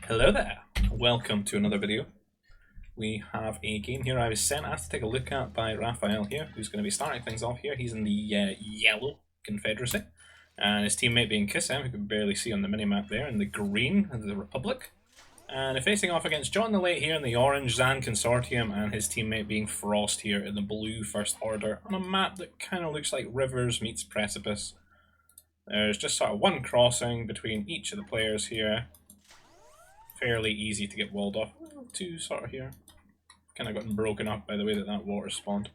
Hello there, welcome to another video. We have a game here I was asked to take a look at by Raphael here, who's going to be starting things off here. He's in the yellow Confederacy, and his teammate being Kissem, who you can barely see on the minimap there, in the green of the Republic. And they're facing off against John the Late here in the orange Zan Consortium, and his teammate being Frost here in the blue First Order, on a map that kind of looks like Rivers meets Precipice. There's just sort of one crossing between each of the players here. Fairly easy to get walled off. Two sort of here. Kind of gotten broken up by the way that water spawned.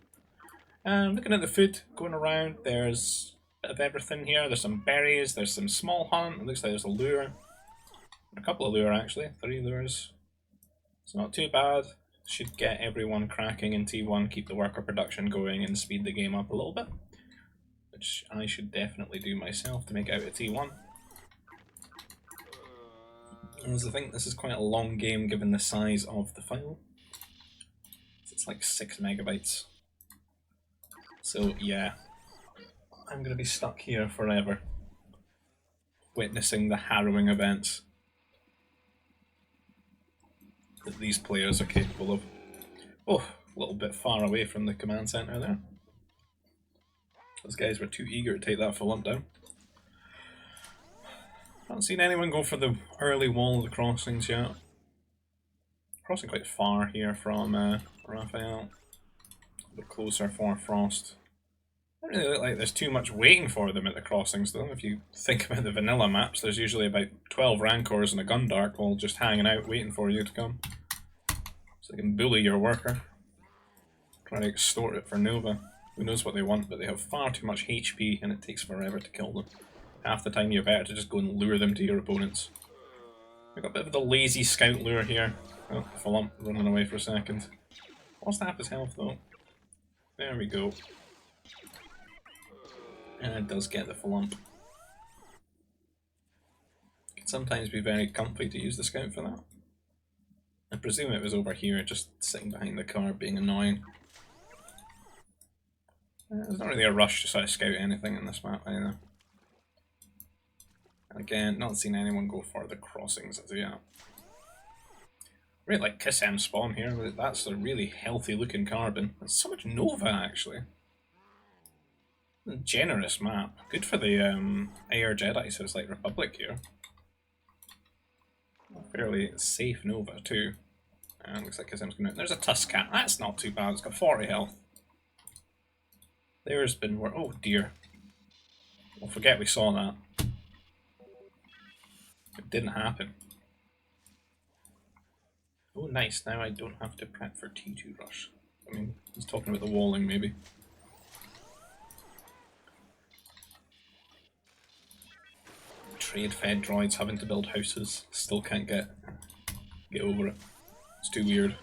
And looking at the food going around, there's a bit of everything here. There's some berries, there's some small hunt, it looks like there's a lure. A couple of lure actually, 3 lures. It's not too bad. Should get everyone cracking in T1, keep the worker production going and speed the game up a little bit. Which I should definitely do myself to make it out of T1. I think this is quite a long game given the size of the file. It's like 6 megabytes. So yeah, I'm going to be stuck here forever, witnessing the harrowing events that these players are capable of. Oh, a little bit far away from the command center there. Those guys were too eager to take that full lump down. Haven't seen anyone go for the early wall of the crossings yet. Crossing quite far here from Raphael. A bit closer for Frost. Doesn't really look like there's too much waiting for them at the crossings though. If you think about the vanilla maps, there's usually about 12 Rancors and a Gundark all just hanging out waiting for you to come. So they can bully your worker. Try to extort it for Nova. Who knows what they want, but they have far too much HP and it takes forever to kill them. Half the time you're better to just go and lure them to your opponents. We've got a bit of the lazy scout lure here. Oh, full ump running away for a second. Lost half his health though. There we go. And it does get the full ump. It can sometimes be very comfy to use the scout for that. I presume it was over here, just sitting behind the car being annoying. There's not really a rush to sort of scout anything in this map either. Again, not seen anyone go for the crossings as yet. Really like Kissem's spawn here, that's a really healthy looking carbon. There's so much Nova actually. A generous map. Good for the Air Jedi, so it's like Republic here. Fairly safe Nova too. And looks like Kissem's going out. There's a Tuscan, that's not too bad, it's got 40 health. There's been work. Oh dear. We'll forget we saw that. It didn't happen. Oh nice, now I don't have to prep for T2 rush. I mean, he's talking about the walling maybe. Trade-fed droids having to build houses. Still can't get over it. It's too weird.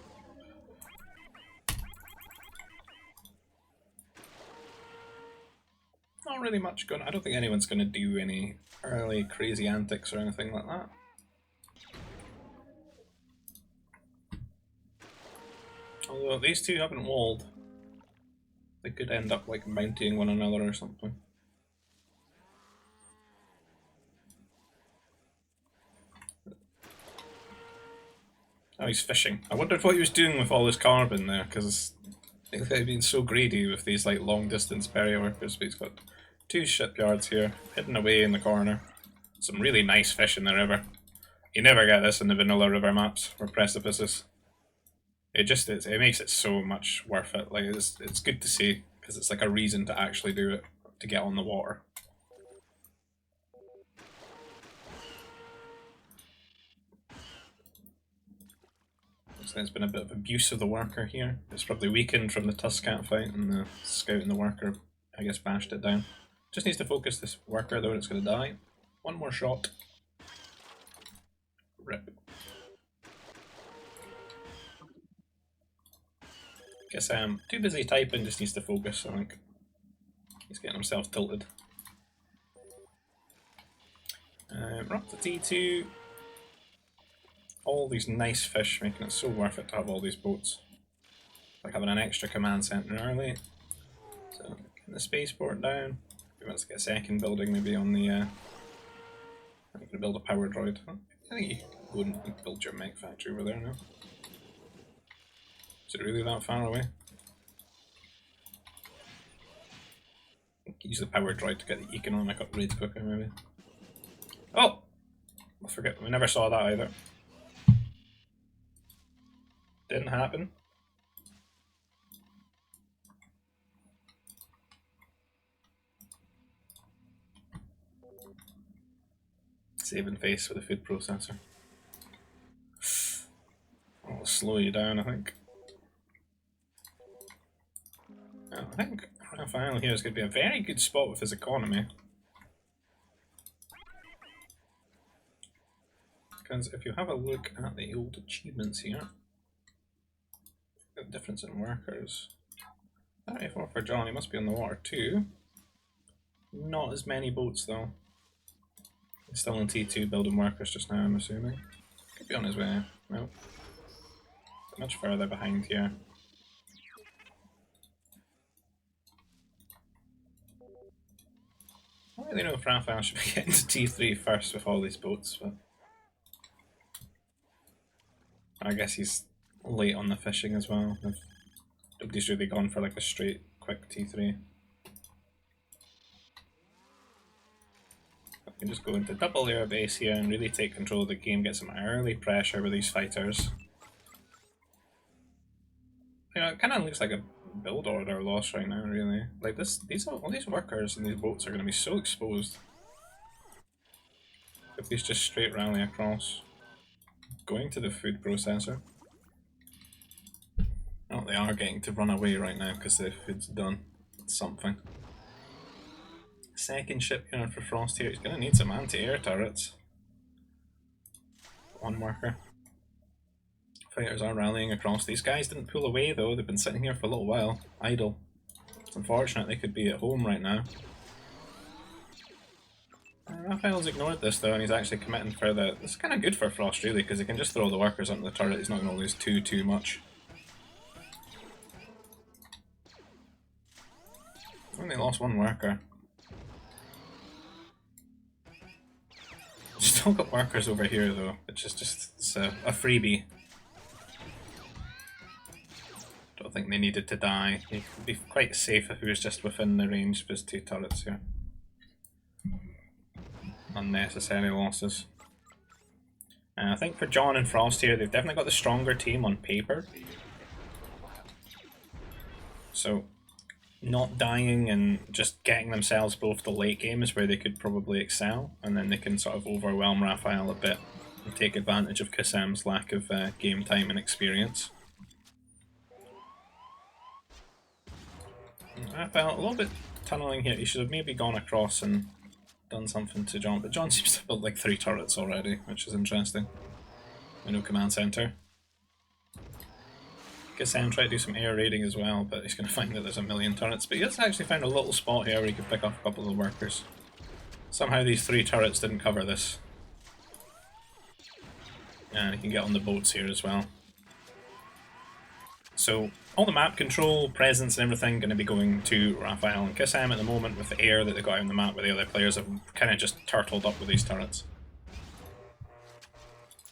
Not really much going. I don't think anyone's going to do any early crazy antics or anything like that. Although these two haven't walled, they could end up like mounting one another or something. Oh, he's fishing. I wondered what he was doing with all this carbon there, because they've been so greedy with these like long distance barrier workers, but he's got 2 shipyards here, hidden away in the corner. Some really nice fish in the river. You never get this in the vanilla river maps or precipices. It just is, it makes it so much worth it. Like it's good to see, because it's like a reason to actually do it, to get on the water. So there's been a bit of abuse of the worker here. It's probably weakened from the Tuscan fight, and the scout and the worker, I guess, bashed it down. Just needs to focus this worker though, and it's going to die. One more shot. Rip. Guess too busy typing, just needs to focus, I think. He's getting himself tilted. We're up to T2. All these nice fish, making it so worth it to have all these boats. Like having an extra command center early. So, get the spaceport down. He wants to get a second building maybe on the... I'm going to build a power droid. I think he go and build your mech factory over there now. Is it really that far away? Use the power droid to get the economic upgrades quicker, maybe. Oh! I forget, we never saw that either. Didn't happen. Saving face with a food processor. I'll slow you down, I think. I think Raphael here is going to be a very good spot with his economy. Because if you have a look at the old achievements here, the difference in workers. 34 for John, he must be on the water too. Not as many boats though. He's still in T2 building workers just now, I'm assuming. Could be on his way. No. Much further behind here. I don't really know if Raphael should be getting to T3 first with all these boats, but I guess he's late on the fishing as well. Nobody's really gone for like a straight, quick T3. I can just go into double air base here and really take control of the game, get some early pressure with these fighters. You know, it kind of looks like a build order loss right now, really. Like all these workers and these boats are going to be so exposed. If these just straight rally across, going to the food processor. Oh, they are getting to run away right now because the food's done. It's something. Second shipyard for Frost here. He's going to need some anti-air turrets. One worker. Fighters are rallying across. These guys didn't pull away though. They've been sitting here for a little while, idle. It's unfortunate they could be at home right now. Raphael's ignored this though, and he's actually committing for the... It's kind of good for Frost really, because he can just throw the workers onto the turret. He's not going to lose too much. Only lost one worker. Still got workers over here though, which is just it's a freebie. Don't think they needed to die. He would be quite safe if he was just within the range of his two turrets here. Unnecessary losses. And I think for John and Frost here, they've definitely got the stronger team on paper. So, not dying and just getting themselves both the late game is where they could probably excel, and then they can sort of overwhelm Raphael a bit and take advantage of Kassam's lack of game time and experience. Raphael, a little bit tunneling here. He should have maybe gone across and done something to John, but John seems to have built like 3 turrets already, which is interesting. And no command center. Kassam tried to do some air raiding as well, but he's going to find that there's a million turrets. But he has actually found a little spot here where he could pick off a couple of workers. Somehow these 3 turrets didn't cover this. And he can get on the boats here as well. So, all the map control, presence and everything going to be going to Raphael and Kassam at the moment with the air that they got on the map where the other players have kind of just turtled up with these turrets.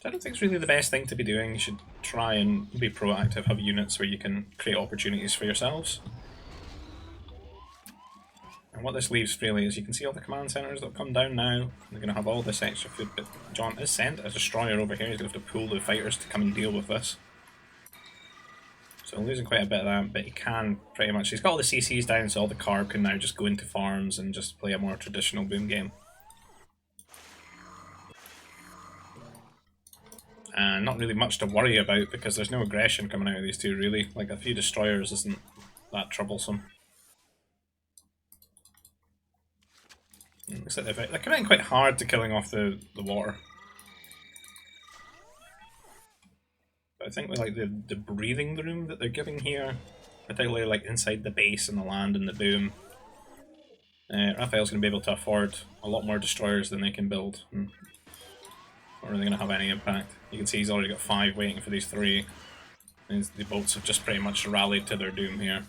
So I don't think it's really the best thing to be doing. You should try and be proactive, have units where you can create opportunities for yourselves. And what this leaves really is you can see all the command centers that have come down now. They're going to have all this extra food, but John is sent a destroyer over here. He's going to have to pull the fighters to come and deal with this. So losing quite a bit of that, but he can pretty much... He's got all the CCs down, so all the carb can now just go into farms and just play a more traditional boom game. And not really much to worry about because there's no aggression coming out of these two really. Like a few destroyers isn't that troublesome. Looks like they're coming in quite hard to killing off the water. But I think with like the breathing room that they're giving here, particularly like inside the base and the land and the boom, Raphael's going to be able to afford a lot more destroyers than they can build. Not really going to have any impact. You can see he's already got 5 waiting for these 3. And the boats have just pretty much rallied to their doom here.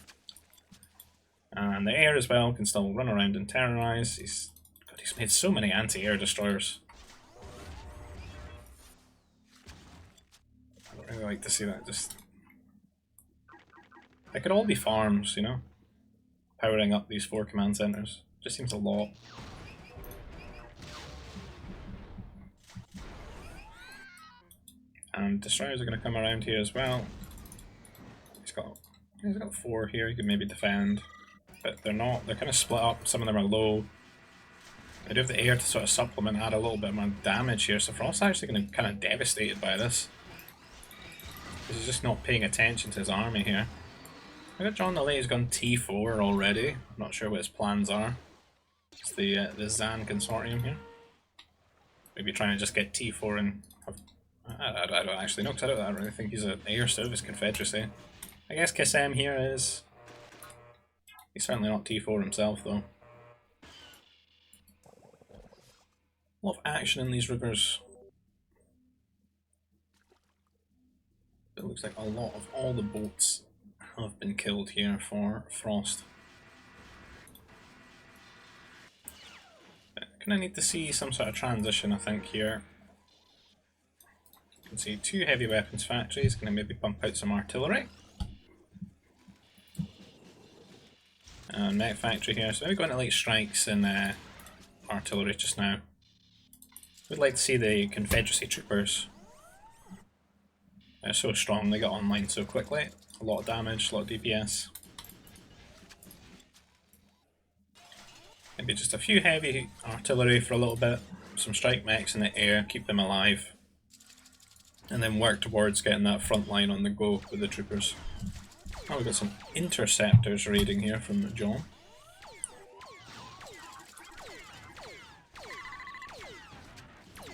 And the air as well can still run around and terrorize. He's made so many anti-air destroyers. like to see that. Just they could all be farms, you know, powering up these 4 command centers. Just seems a lot. And destroyers are going to come around here as well. He's got 4 here. He could maybe defend, but they're not. They're kind of split up. Some of them are low. I do have the air to sort of supplement, add a little bit more damage here. So Frost's actually going to be kind of devastated by this. He's just not paying attention to his army here. I got John the Late, he's gone T4 already. I'm not sure what his plans are. It's the Zan consortium here. Maybe trying to just get T4 and have... I don't actually know, because I don't really think he's an air service confederacy. I guess Kassem here is... He's certainly not T4 himself though. A lot of action in these rivers. It looks like a lot of all the boats have been killed here for Frost. Gonna need to see some sort of transition, I think, here. You can see 2 heavy weapons factories, gonna maybe pump out some artillery. Mech factory here, so maybe going to light strikes and artillery just now. Would like to see the Confederacy troopers. They're so strong, they got online so quickly. A lot of damage, a lot of DPS. Maybe just a few heavy artillery for a little bit, some strike mechs in the air, keep them alive. And then work towards getting that front line on the go with the troopers. Oh, we've got some interceptors raiding here from John.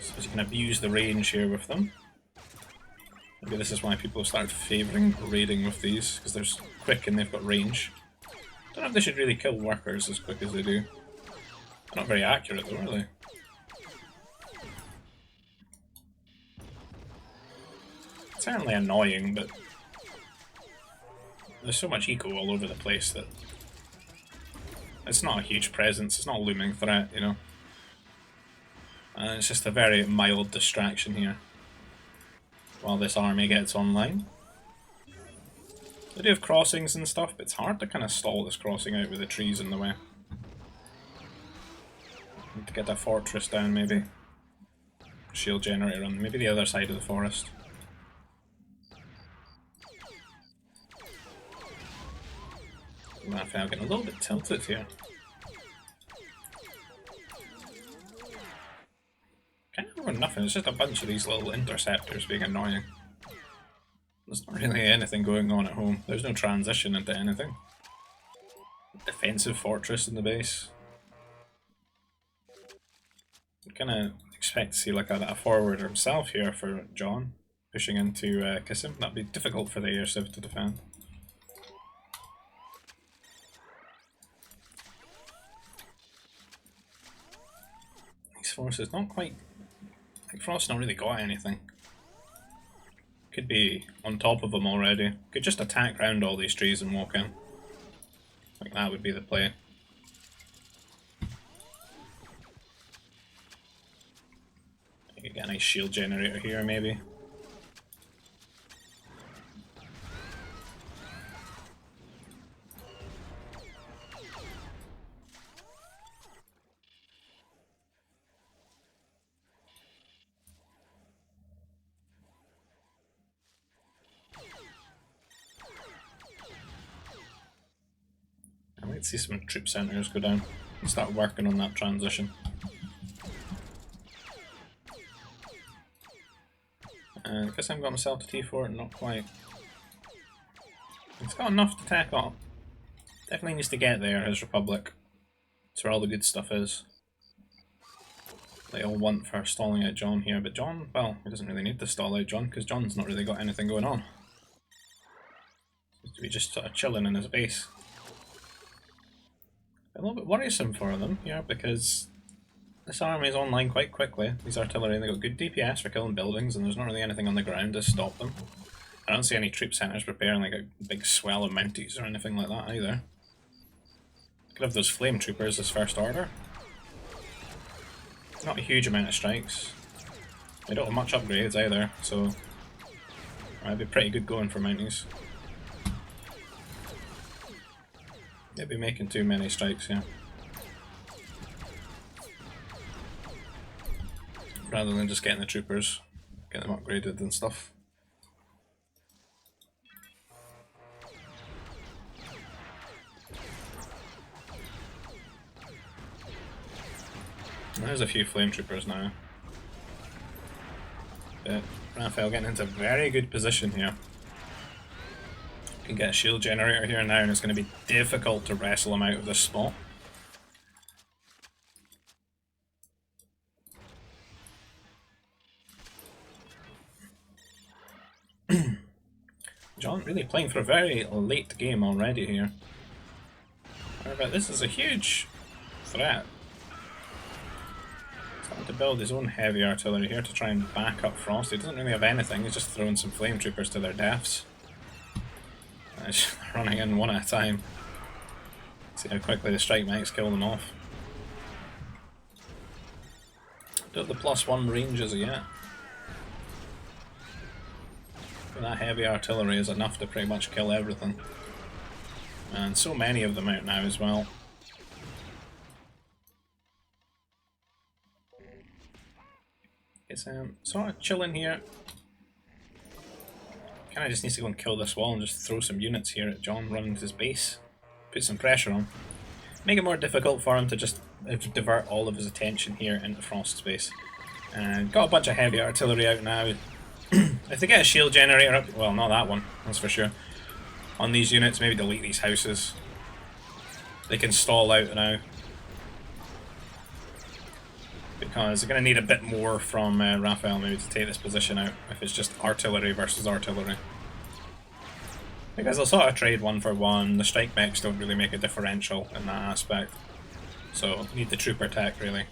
So you can abuse the range here with them. Maybe this is why people have started favouring raiding with these, because they're quick and they've got range. Don't know if they should really kill workers as quick as they do. They're not very accurate though, are they? It's certainly annoying, but there's so much eco all over the place that it's not a huge presence, it's not a looming threat, you know. And it's just a very mild distraction here while this army gets online. They do have crossings and stuff, but it's hard to kind of stall this crossing out with the trees in the way. Need to get that fortress down, maybe. Shield generator on maybe the other side of the forest. I'm getting a little bit tilted here. Kind of over nothing, it's just a bunch of these little interceptors being annoying. There's not really anything going on at home. There's no transition into anything. Defensive fortress in the base. I kind of expect to see like a forward himself here for John, pushing into Kissim. That'd be difficult for the air civ to defend. These forces not quite... Like Frost's not really got anything. Could be on top of them already. Could just attack round all these trees and walk in. Like that would be the play. You could get a nice shield generator here maybe. See some troop centers go down and start working on that transition. And I guess I'm going to sell to T4, not quite. It's got enough to tack up. Definitely needs to get there, his Republic. That's where all the good stuff is. They all want for stalling out John here, but John, well, he doesn't really need to stall out John because John's not really got anything going on. Seems to be just sort of chilling in his base. A little bit worrisome for them here because this army is online quite quickly. These artillery, they got good DPS for killing buildings and there's not really anything on the ground to stop them. I don't see any troop centers preparing like a big swell of Mounties or anything like that either. Could have those flame troopers as first order. Not a huge amount of strikes. They don't have much upgrades either, so That'd be pretty good going for Mounties. They'd be making too many strikes here. Rather than just getting the troopers, get them upgraded and stuff. There's a few flame troopers now. But Raphael getting into a very good position here. Can get a shield generator here now, and it's going to be difficult to wrestle him out of this spot. John really playing for a very late game already here. However, this is a huge threat. Starting to build his own heavy artillery here to try and back up Frost. He doesn't really have anything, he's just throwing some flame troopers to their deaths. He's running in one at a time. See how quickly the strike mechs kill them off. Don't have the +1 range as of yet. But that heavy artillery is enough to pretty much kill everything. And so many of them out now as well. It's sort of chilling here. Kinda just needs to go and kill this wall and just throw some units here at John running to his base. Put some pressure on. Make it more difficult for him to just divert all of his attention here into Frost's base. And got a bunch of heavy artillery out now. If they get a shield generator up, well, not that one, that's for sure. On these units, maybe delete these houses. They can stall out now. Because they're going to need a bit more from Raphael maybe to take this position out, if it's just artillery versus artillery. Because they'll sort of trade one for one, the strike mechs don't really make a differential in that aspect. So, need the trooper tech really.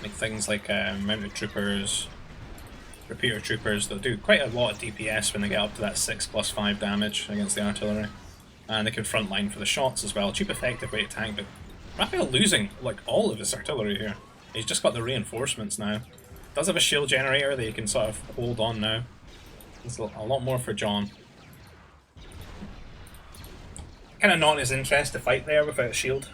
Like things like mounted troopers, repeater troopers, they'll do quite a lot of DPS when they get up to that 6+5 damage against the artillery. And they can frontline for the shots as well. Cheap, effective way to tank, but Raphael losing like all of his artillery here. He's just got the reinforcements now. Does have a shield generator that he can sort of hold on now. There's a lot more for John. Kind of not in his interest to fight there without a shield.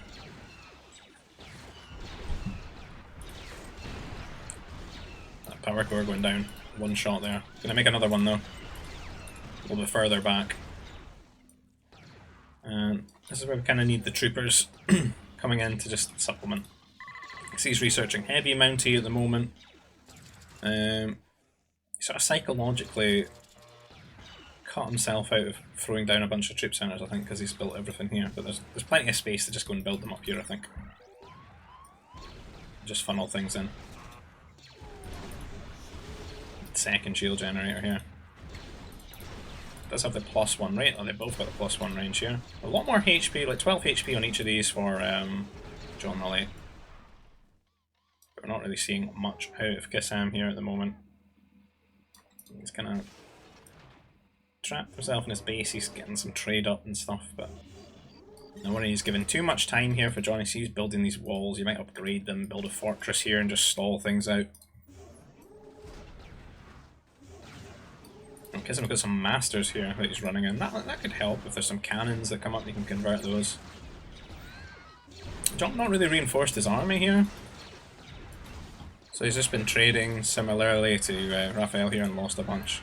That power core going down. One shot there. Gonna make another one though. A little bit further back. And this is where we kind of need the troopers coming in to just supplement. He's researching heavy mountie at the moment. He sort of psychologically cut himself out of throwing down a bunch of troop centers, I think, because he's built everything here. But there's plenty of space to just go and build them up here, I think. Just funnel things in. Second shield generator here. Does have the +1 rate. Oh, they both got the +1 range here. A lot more HP, like 12 HP on each of these for John Raleigh. But we're not really seeing much out of Kissam here at the moment. He's kind of trapped himself in his base. He's getting some trade up and stuff, but no worry, he's given too much time here for Johnny. He's building these walls. You might upgrade them, build a fortress here, and just stall things out. Because we've got some masters here that he's running in. That could help if there's some cannons that come up, you can convert those. John not really reinforced his army here. So he's just been trading similarly to Raphael here and lost a bunch.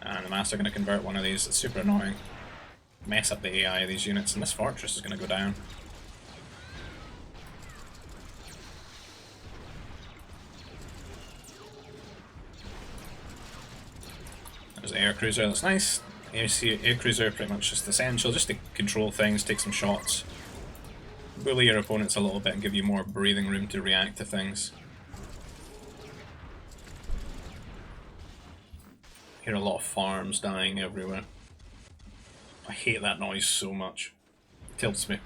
And the master going to convert one of these. It's super annoying. Mess up the AI of these units, and this fortress is going to go down. There's an air cruiser, that's nice. Air cruiser pretty much just essential, just to control things, take some shots. Bully your opponents a little bit and give you more breathing room to react to things. Hear a lot of farms dying everywhere. I hate that noise so much. It tilts me.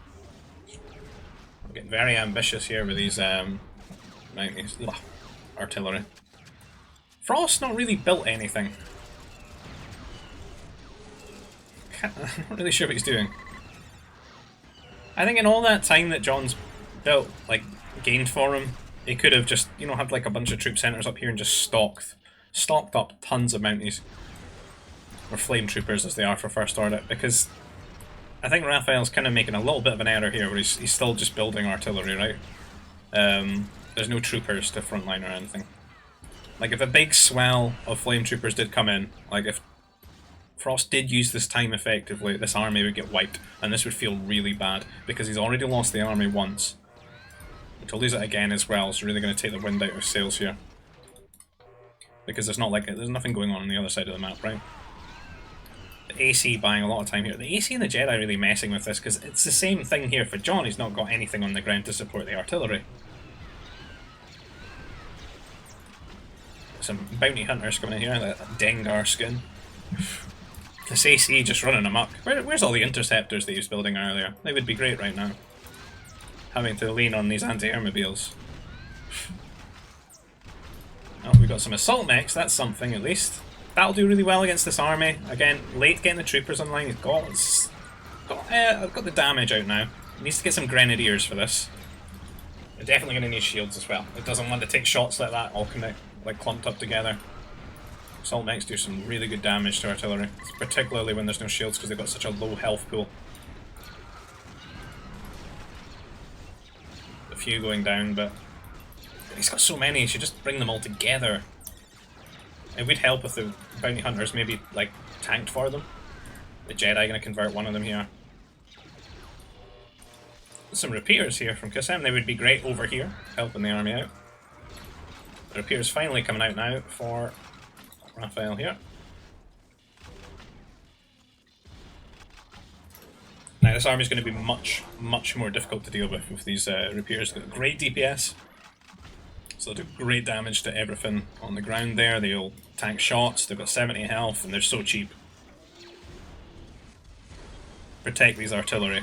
I'm getting very ambitious here with these artillery. Frost's not really built anything. I'm not really sure what he's doing. I think in all that time that John's built, like, gained for him, They could have just, you know, had like a bunch of troop centres up here and just stocked up tons of Mounties. Or Flame Troopers as they are for First Order, because I think Raphael's kind of making a little bit of an error here where he's still just building artillery, right? There's no troopers to frontline or anything. Like, if a big swell of Flame Troopers did come in, like if Frost did use this time effectively, this army would get wiped, and this would feel really bad, because he's already lost the army once. To lose it again as well is really going to take the wind out of sails here. Because there's nothing going on the other side of the map, right? The AC buying a lot of time here. The AC and the Jedi really messing with this, because it's the same thing here for John. He's not got anything on the ground to support the artillery. Some bounty hunters coming in here, that Dengar skin. This AC just running amok. Where's all the interceptors that he was building earlier? They would be great right now. Having to lean on these anti-airmobiles. Oh, we've got some assault mechs, that's something at least. That'll do really well against this army. Again, late getting the troopers online. He's I've got the damage out now. He needs to get some grenadiers for this. They're definitely going to need shields as well. It doesn't want to take shots like that, all connect, like clumped up together. Assault mechs do some really good damage to artillery, particularly when there's no shields because they've got such a low health pool. A few going down, but he's got so many, he should just bring them all together. It would help if the bounty hunters maybe like tanked for them. The Jedi gonna convert one of them here. Some repeaters here from Qasem, they would be great over here, helping the army out. The repeaters finally coming out now for Raphael here. Now this army is going to be much more difficult to deal with these repeaters. They've got great DPS, so they'll do great damage to everything on the ground there. They'll tank shots, they've got 70 health, and they're so cheap. Protect these artillery.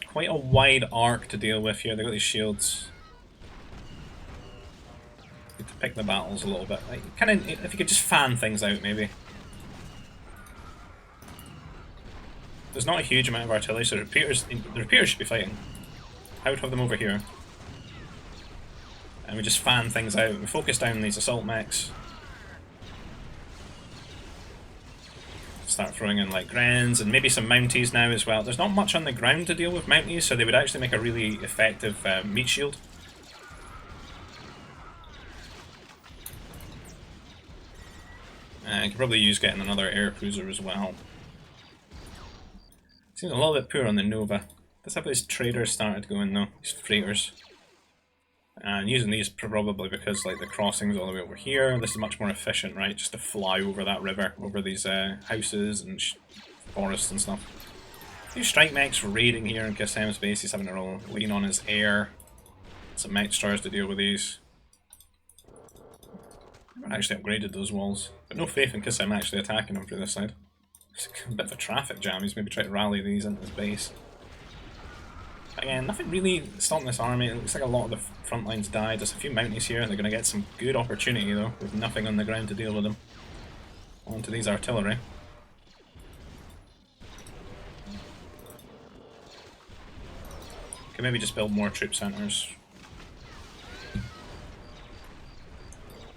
Quite a wide arc to deal with here. They've got these shields. Need to pick the battles a little bit. Like, kind of, if you could just fan things out, maybe. There's not a huge amount of artillery, so the repeaters should be fighting. I would have them over here. And we just fan things out. We focus down on these assault mechs. Start throwing in like Grens and maybe some Mounties now as well. There's not much on the ground to deal with Mounties, so they would actually make a really effective meat shield. I could probably use getting another air cruiser as well. Seems a little bit poor on the Nova. Let's have these traders started going though, these freighters. And using these probably because like the crossing's all the way over here. This is much more efficient, right? Just to fly over that river, over these houses and forests and stuff. These strike mechs raiding here in Qasem's base. He's having to lean on his air. Some mech stars to deal with these. I haven't actually upgraded those walls, but no faith in Qasem actually attacking him through this side. It's a bit of a traffic jam. He's maybe trying to rally these into his base. Again, nothing really stopping this army. It looks like a lot of the front lines died. There's a few Mounties here. They're going to get some good opportunity though, with nothing on the ground to deal with them. Onto these artillery. Can maybe just build more troop centres.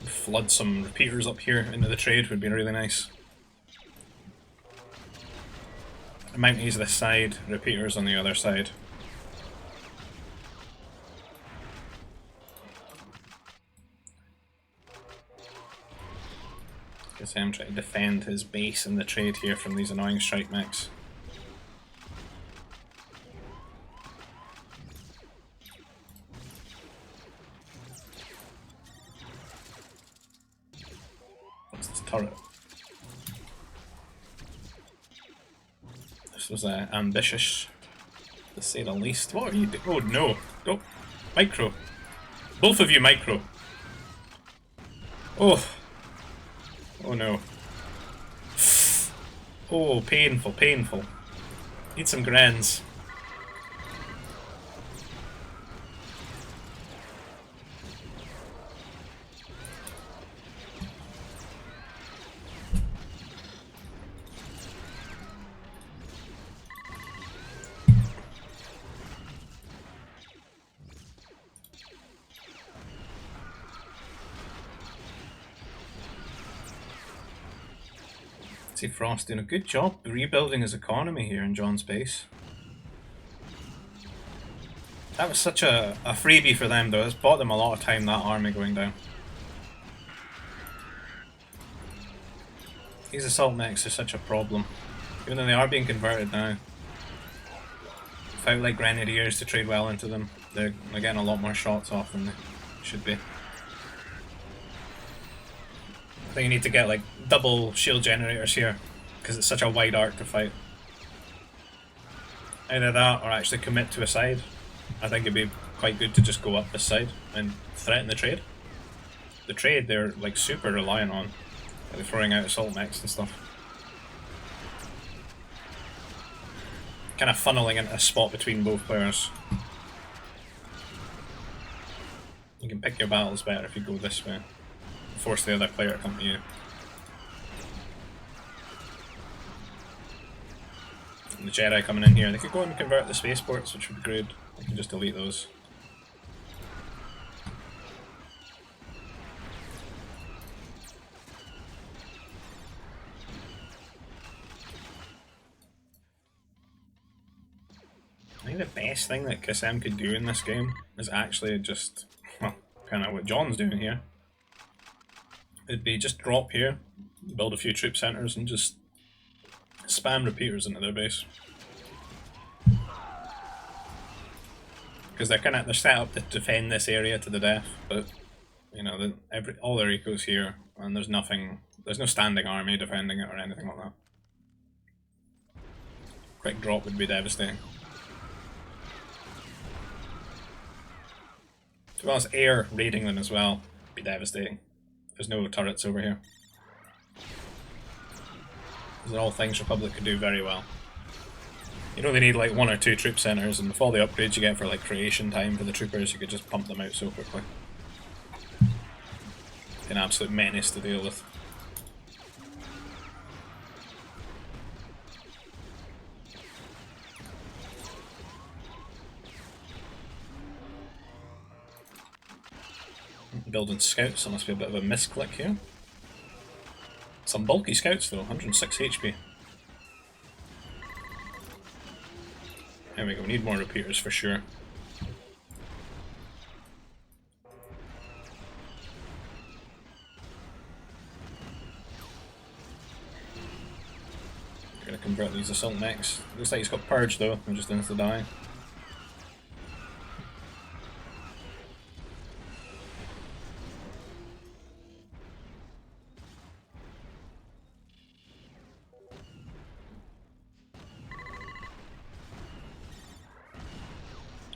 Flood some repeaters up here into the trade would be really nice. Mounties this side, repeaters on the other side. Guess I'm trying to defend his base in the trade here from these annoying strike mechs. What's this turret? This was ambitious, to say the least. What are you doing? Oh no! Go! Micro! Both of you micro! Oh! Oh no. Oh, painful, painful. Need some Grens. Fancy Frost doing a good job rebuilding his economy here in John's base. That was such a freebie for them though, it's bought them a lot of time, that army going down. These assault mechs are such a problem. Even though they are being converted now. Without like grenadiers to trade well into them, they're getting a lot more shots off than they should be. I think you need to get like double shield generators here, because it's such a wide arc to fight. Either that or actually commit to a side. I think it'd be quite good to just go up this side and threaten the trade. The trade they're like super reliant on. They're throwing out assault mechs and stuff. Kind of funneling into a spot between both players. You can pick your battles better if you go this way. Force the other player to come to you. And the Jedi coming in here, they could go and convert the spaceports, which would be great. I can just delete those. I think the best thing that Kassem could do in this game is actually just, well, kind of what John's doing here. It'd be just drop here, build a few troop centres and just spam repeaters into their base. Because they're set up to defend this area to the death, but you know, all their eco's here and there's no standing army defending it or anything like that. Quick drop would be devastating. To be honest, air raiding them as well would be devastating. There's no turrets over here. These are all things Republic could do very well. You know they need like 1 or 2 troop centres, and with all the upgrades you get for like creation time for the troopers, you could just pump them out so quickly. An absolute menace to deal with. Building scouts, there must be a bit of a misclick here. Some bulky scouts though, 106 HP. There we go, we need more repeaters for sure. Gonna convert these assault mechs. Looks like he's got purge though, I'm just insta die.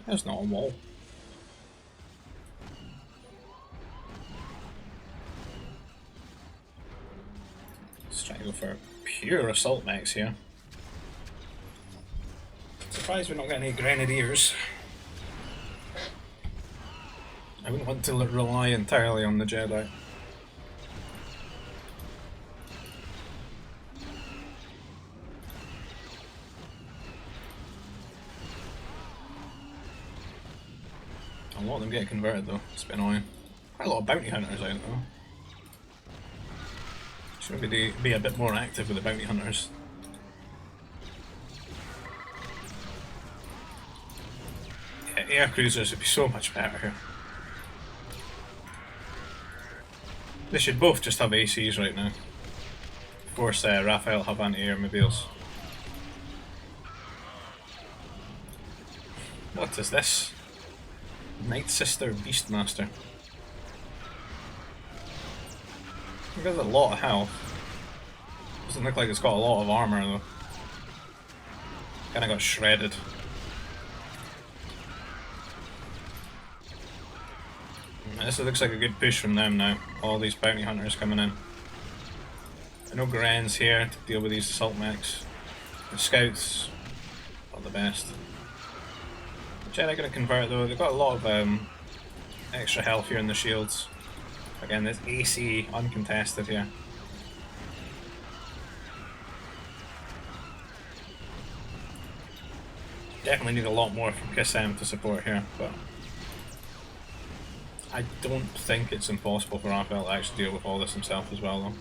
There's not a wall. Let's try to go for pure assault mechs here. Surprised we're not getting any grenadiers. I wouldn't want to rely entirely on the Jedi. A lot of them get converted though, it's a bit annoying. Quite a lot of bounty hunters out though. Should maybe be a bit more active with the bounty hunters. Yeah, air cruisers would be so much better here. They should both just have ACs right now. Force Raphael have anti-air mobiles. What is this? Night Sister Beastmaster. It has a lot of health. Doesn't look like it's got a lot of armor though. Kinda got shredded. This looks like a good push from them now. All these bounty hunters coming in. No Grens here to deal with these assault mechs. The scouts, not the best. Jedi gonna convert though, they've got a lot of extra health here in the shields. Again, there's AC uncontested here. Definitely need a lot more from Kassem to support here, but I don't think it's impossible for Raphael to actually deal with all this himself as well though.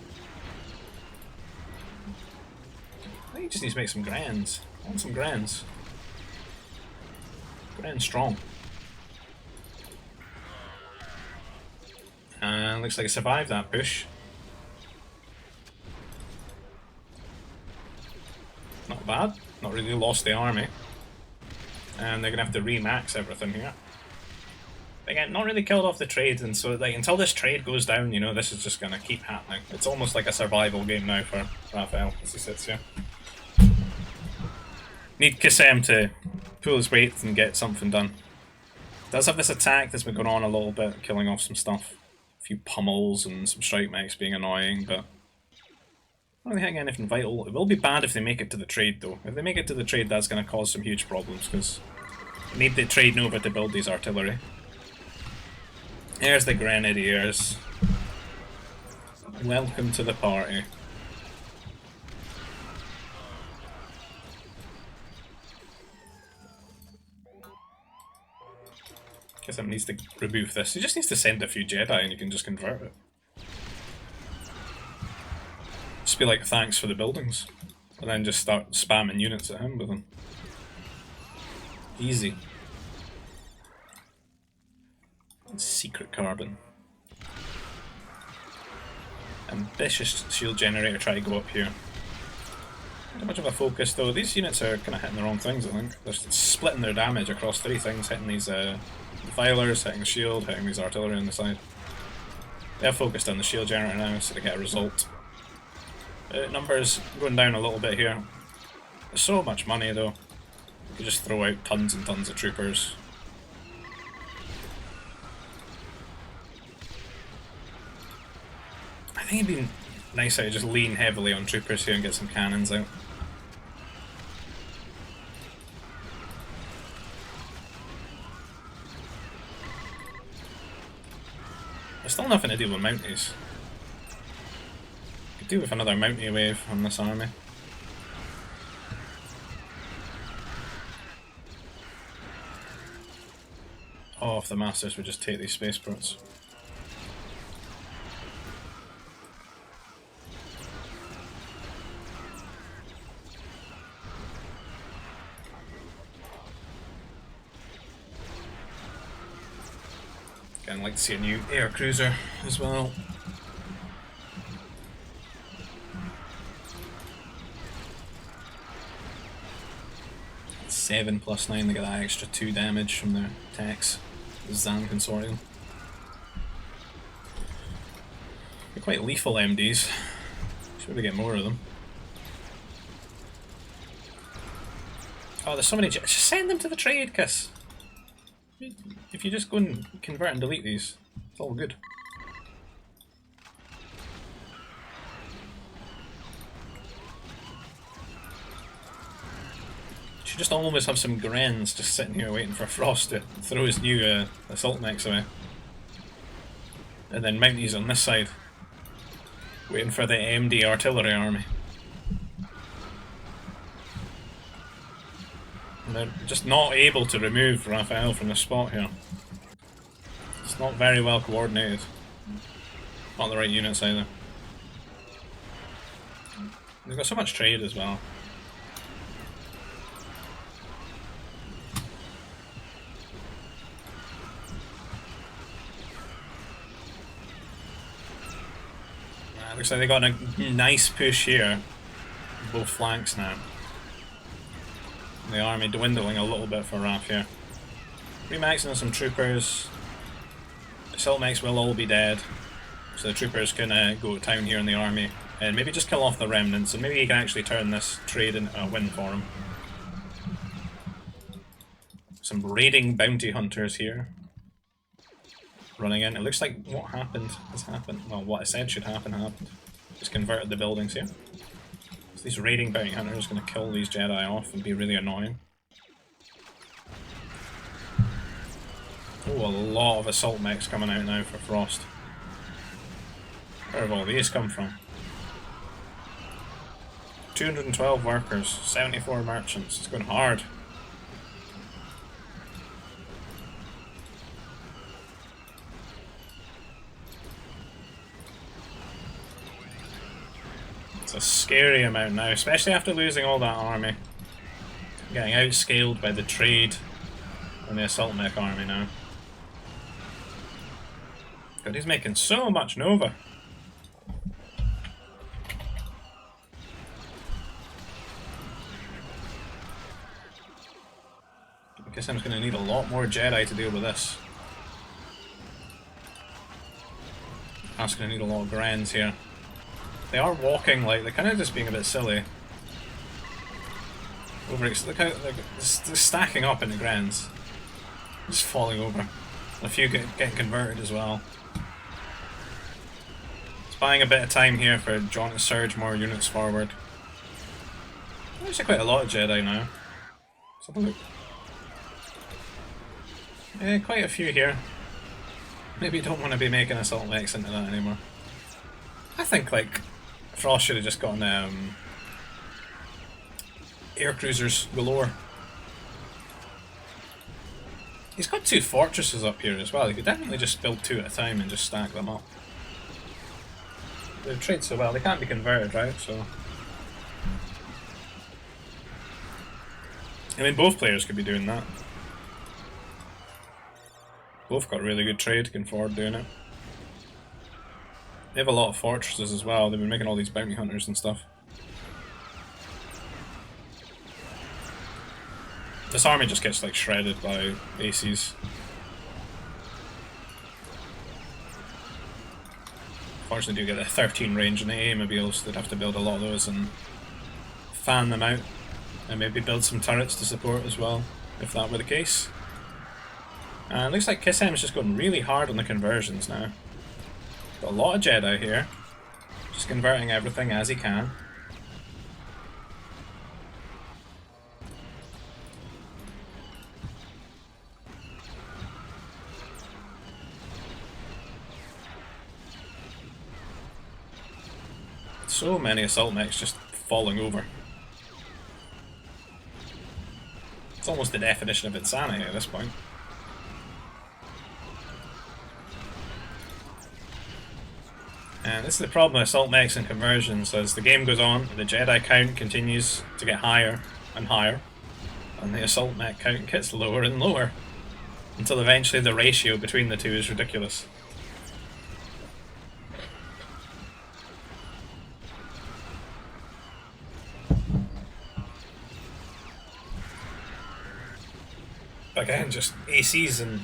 think he just needs to make some grands. I want some grands. Grand strong. And looks like he survived that push. Not bad. Not really lost the army. And they're gonna have to remax everything here. Again, not really killed off the trade, and so like until this trade goes down, you know, this is just gonna keep happening. It's almost like a survival game now for Raphael as he sits here. Need Kasem to pull his weight and get something done. Does have this attack that's been going on a little bit, killing off some stuff. A few pummels and some strike mechs being annoying, but not really hitting anything vital. It will be bad if they make it to the trade though. If they make it to the trade, that's going to cause some huge problems because they need the trade Nova to build these artillery. Here's the Grenadiers. Welcome to the party. Guess it needs to remove this. He just needs to send a few Jedi and you can just convert it. Just be like, thanks for the buildings. And then just start spamming units at him with them. Easy. Secret carbon. Ambitious shield generator, try to go up here. Not much of a focus though. These units are kind of hitting the wrong things, I think. They're splitting their damage across three things, hitting these defilers, hitting the shield, hitting these artillery on the side. They're focused on the shield generator now, so they get a result. Numbers going down a little bit here. There's so much money though. You can just throw out tons and tons of troopers. I think it'd be nicer to just lean heavily on troopers here and get some cannons out. There's still nothing to do with Mounties. Could do with another Mountie wave on this army. Oh, if the Masters would just take these spaceports. I'd like to see a new air cruiser as well. Seven plus 9, they get that extra 2 damage from their attacks. The Zan Consortium. They're quite lethal MDs. Should really get more of them. Oh, there's so many. Just send them to the trade, Kiss. If you just go and convert and delete these, it's all good. Should just almost have some Grens just sitting here waiting for Frost to throw his new assault mechs away. And then Mounties on this side, waiting for the MD artillery army. And they're just not able to remove Raphael from the spot here. It's not very well coordinated. Not the right units either. They've got so much trade as well. Looks like they got a nice push here. Both flanks now. The army dwindling a little bit for Raph here. Remaxing some troopers. The assault mechs will all be dead. So the troopers can go to town here in the army. And maybe just kill off the remnants. And maybe he can actually turn this trade into a win for him. Some raiding bounty hunters here. Running in. It looks like what happened has happened. Well, what I said should happen happened. Just converted the buildings here. So these raiding bounty hunters are going to kill these Jedi off and be really annoying. Oh, a lot of assault mechs coming out now for Frost. Where have all these come from? 212 workers, 74 merchants. It's going hard. a scary amount now, especially after losing all that army. Getting outscaled by the trade and the assault mech army now. God, he's making so much Nova. I guess I'm going to need a lot more Jedi to deal with this. I'm just going to need a lot of Grens here. They are walking like they're kind of just being a bit silly. Look how they're stacking up into Grens. Just falling over. A few getting converted as well. It's buying a bit of time here for John to surge more units forward. There's actually quite a lot of Jedi now. Let's have a look. Yeah, quite a few here. Maybe you don't want to be making assault mechs into that anymore. I think like Frost should have just gotten air cruisers galore. He's got 2 fortresses up here as well. He could definitely just build 2 at a time and just stack them up. They trade so well. They can't be converted, right? So I mean, both players could be doing that. Both got really good trade, can afford doing it. They have a lot of fortresses as well. They've been making all these bounty hunters and stuff. This army just gets like shredded by ACs. Unfortunately, do get a 13 range in the A-mobiles. They'd have to build a lot of those and fan them out, and maybe build some turrets to support as well, if that were the case. And it looks like Kissem's just going really hard on the conversions now. Got a lot of Jedi here, just converting everything as he can. So many assault mechs just falling over. It's almost the definition of insanity at this point. And this is the problem with assault mechs and conversions. As the game goes on, the Jedi count continues to get higher and higher, and the assault mech count gets lower and lower, until eventually the ratio between the two is ridiculous. Again, just ACs, and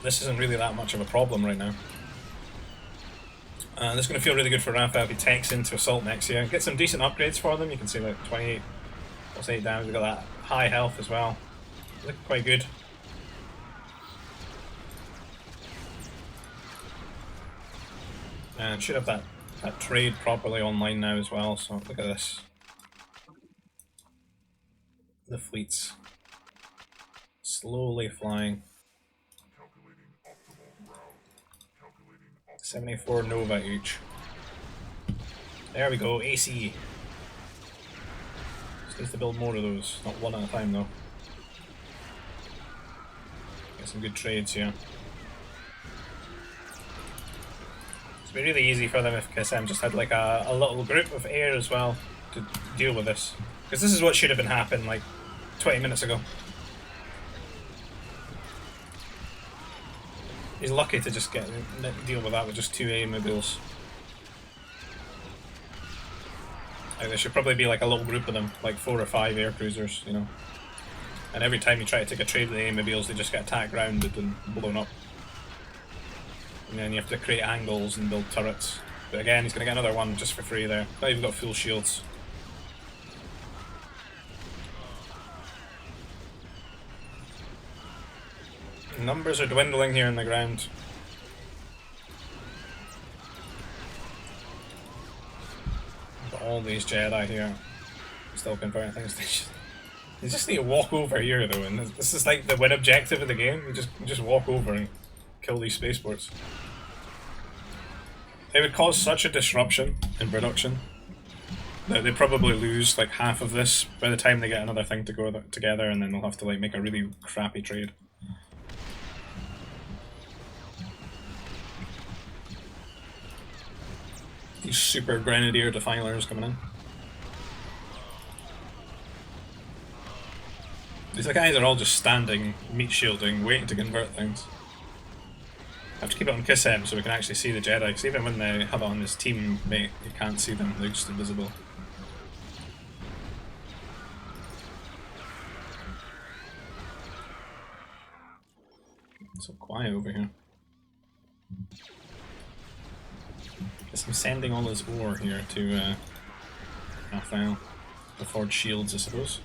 this isn't really that much of a problem right now. This is going to feel really good for Raphael if he tanks into assault mechs here. Get some decent upgrades for them. You can see like 28 plus 8 damage. They've got that high health as well. Looking quite good. And should have that trade properly online now as well. So look at this. The fleets slowly flying. 74 Nova each. There we go, AC. Just needs to build more of those, not one at a time though. Get some good trades here. It'd be really easy for them if KSM just had like a little group of air as well to deal with this. Because this is what should have been happening like 20 minutes ago. He's lucky to just deal with that with just 2 A-mobiles. Like, there should probably be like a little group of them, like 4 or 5 air cruisers, you know. And every time you try to take a trade with the A-mobiles, they just get attacked grounded and blown up. And then you have to create angles and build turrets. But again, he's going to get another one just for free there. Not even got full shields. Numbers are dwindling here in the ground. Got all these Jedi here. Still converting things. You just need to walk over here though, and this is like the win objective of the game. You just walk over and kill these spaceports. They would cause such a disruption in production that they probably lose like half of this by the time they get another thing to go together, and then they'll have to like make a really crappy trade. These super grenadier defilers coming in. These guys are all just standing, meat shielding, waiting to convert things. I have to keep it on Kiss M so we can actually see the Jedi, because even when they have it on his teammate, you can't see them, they're just invisible. It's so quiet over here. Guess I'm sending all his ore here to Raphael. To forge shields, I suppose.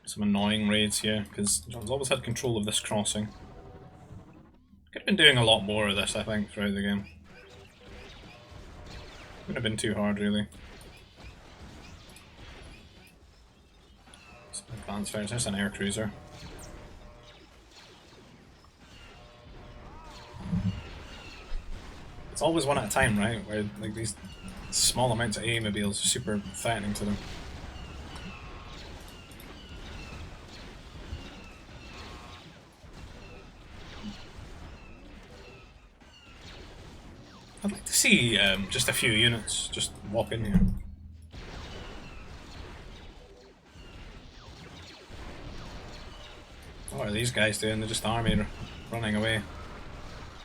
Some annoying raids here, because John's always had control of this crossing. Could have been doing a lot more of this, I think, throughout the game. Wouldn't have been too hard, really. Some advanced fires. There's an air cruiser. It's always one at a time, right? Where like these small amounts of A-mobiles are super threatening to them. I'd like to see just a few units just walk in here. What are these guys doing? They're just army running away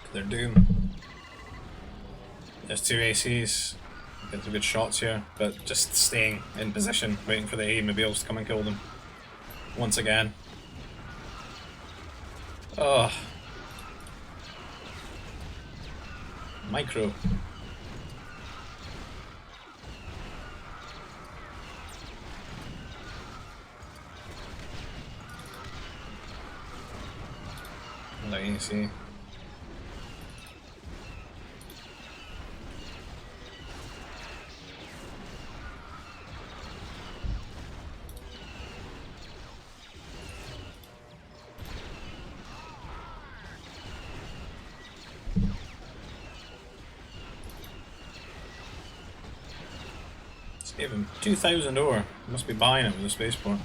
to their doom. There's two ACs. Get some good shots here, but just staying in position, waiting for the A-mobiles to come and kill them. Once again. Oh. Micro. Let me see. Gave him 2,000 ore. He must be buying it with the spaceport.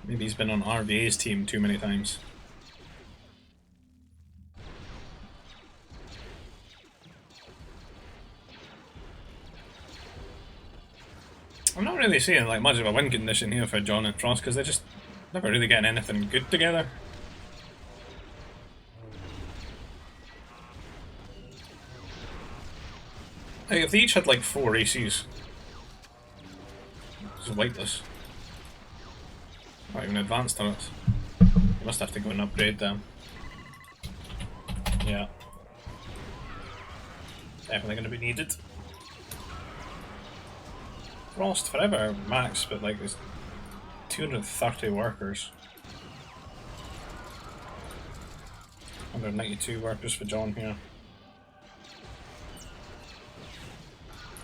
Maybe he's been on RVA's team too many times. I'm not really seeing like much of a win condition here for John and Frost because they're just never really getting anything good together. Like, if they each had like 4 ACs, this is weightless. Not even advanced turrets. You must have to go and upgrade them. Yeah. Definitely going to be needed. Frost forever max, but like there's 230 workers. 192 workers for John here.